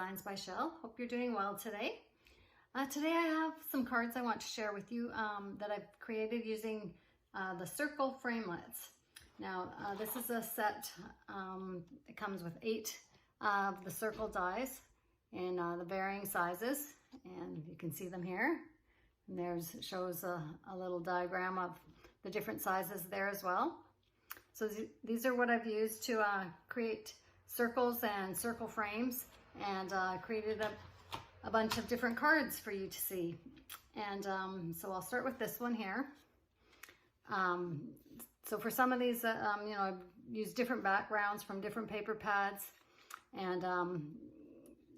Designs by Shell. Hope you're doing well today. Today I have some cards I want to share with you that I've created using the circle framelits. Now this is a set, it comes with 8 of the circle dies in the varying sizes, and you can see them here. And there's shows a little diagram of the different sizes there as well. So these are what I've used to create circles and circle frames, and created a bunch of different cards for you to see. And so I'll start with this one here. So for some of these, you know, I've used different backgrounds from different paper pads, and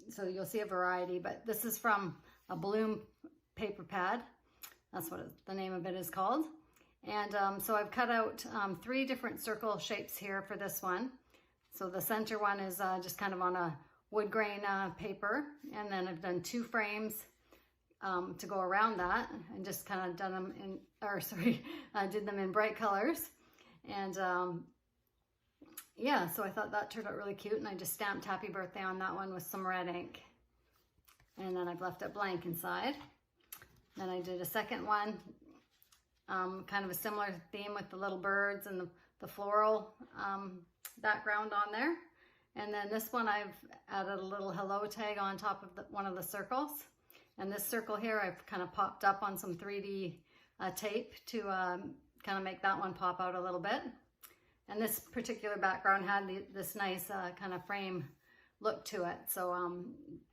so you'll see a variety, but this is from a balloon paper pad. That's what the name of it is called. And so I've cut out 3 different circle shapes here for this one. So the center one is just kind of on a wood grain paper, and then I've done 2 frames to go around that, and just kind of done them in, or sorry, did them in bright colors. And yeah, so I thought that turned out really cute, and I just stamped happy birthday on that one with some red ink. And then I've left it blank inside. Then I did a second one, kind of a similar theme with the little birds and the floral background on there. And then this one I've added a little hello tag on top of one of the circles. And this circle here I've kind of popped up on some 3D tape to kind of make that one pop out a little bit. And this particular background had this nice kind of frame look to it. So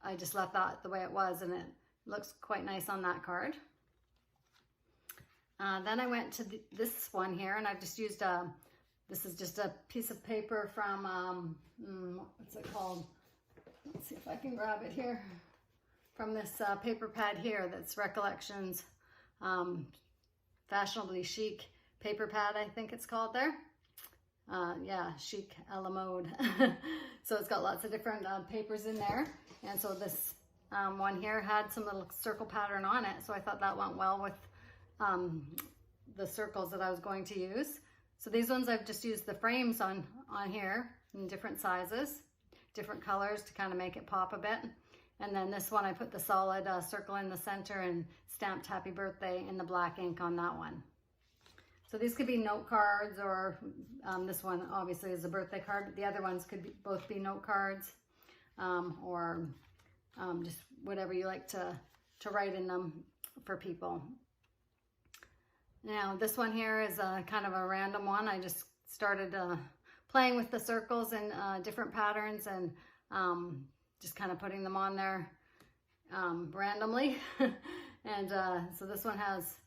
I just left that the way it was, and it looks quite nice on that card. Then I went to this one here, and I've just used this is just a piece of paper from, what's it called? Let's see if I can grab it here. From this paper pad here, that's Recollections Fashionably Chic paper pad, I think it's called there. Yeah, Chic a la mode. So it's got lots of different papers in there. And so this one here had some little circle pattern on it. So I thought that went well with the circles that I was going to use. So these ones I've just used the frames on here in different sizes, different colors to kind of make it pop a bit. And then this one I put the solid circle in the center and stamped happy birthday in the black ink on that one. So these could be note cards, or this one obviously is a birthday card, but the other ones could both be note cards, or just whatever you like to write in them for people. Now this one here is kind of a random one. I just started playing with the circles and different patterns, and just kind of putting them on there randomly. And so this one has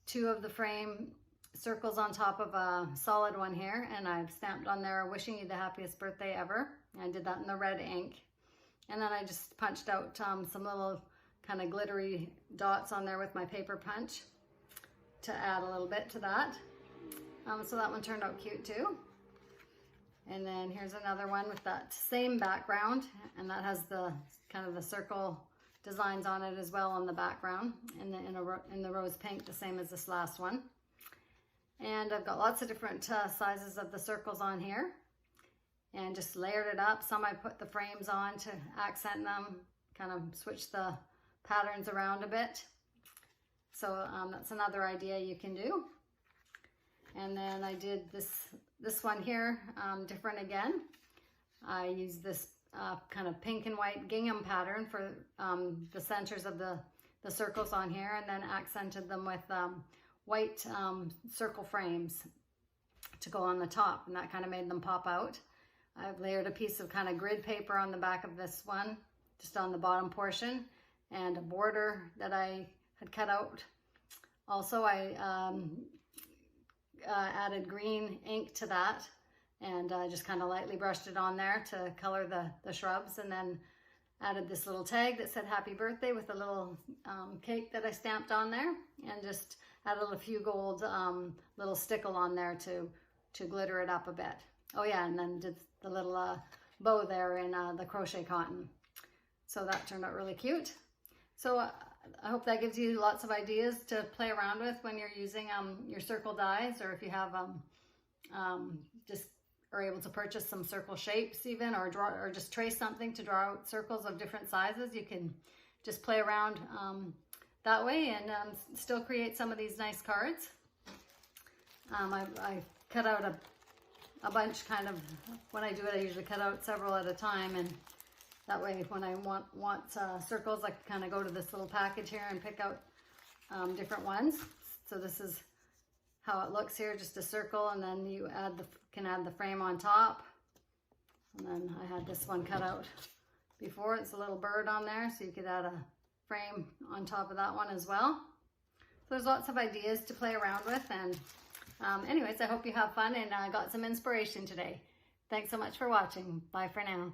2 of the frame circles on top of a solid one here, and I've stamped on there, wishing you the happiest birthday ever. I did that in the red ink. And then I just punched out some little kind of glittery dots on there with my paper punch to add a little bit to that. So that one turned out cute too. And then here's another one with that same background, and that has the kind of the circle designs on it as well on the background, in the rose pink, the same as this last one. And I've got lots of different sizes of the circles on here, and just layered it up. Some I put the frames on to accent them, kind of switch the patterns around a bit. So that's another idea you can do. And then I did this one here, different again. I used this kind of pink and white gingham pattern for the centers of the circles on here, and then accented them with white circle frames to go on the top, and that kind of made them pop out. I've layered a piece of kind of grid paper on the back of this one, just on the bottom portion, and a border that I had cut out. Also, I added green ink to that, and just kind of lightly brushed it on there to color the shrubs, and then added this little tag that said happy birthday with a little cake that I stamped on there, and just added a few gold little stickle on there to glitter it up a bit. Oh yeah, and then did the little bow there in the crochet cotton. So that turned out really cute. So I hope that gives you lots of ideas to play around with when you're using your circle dies, or if you have just are able to purchase some circle shapes even, or draw, or just trace something to draw out circles of different sizes. You can just play around that way and still create some of these nice cards. I cut out a bunch kind of, when I do it, I usually cut out several at a time, and that way when I want circles, I can kind of go to this little package here and pick out different ones. So this is how it looks here, just a circle, and then you can add the frame on top. And then I had this one cut out before. It's a little bird on there, so you could add a frame on top of that one as well. So there's lots of ideas to play around with, and anyways, I hope you have fun and got some inspiration today. Thanks so much for watching. Bye for now.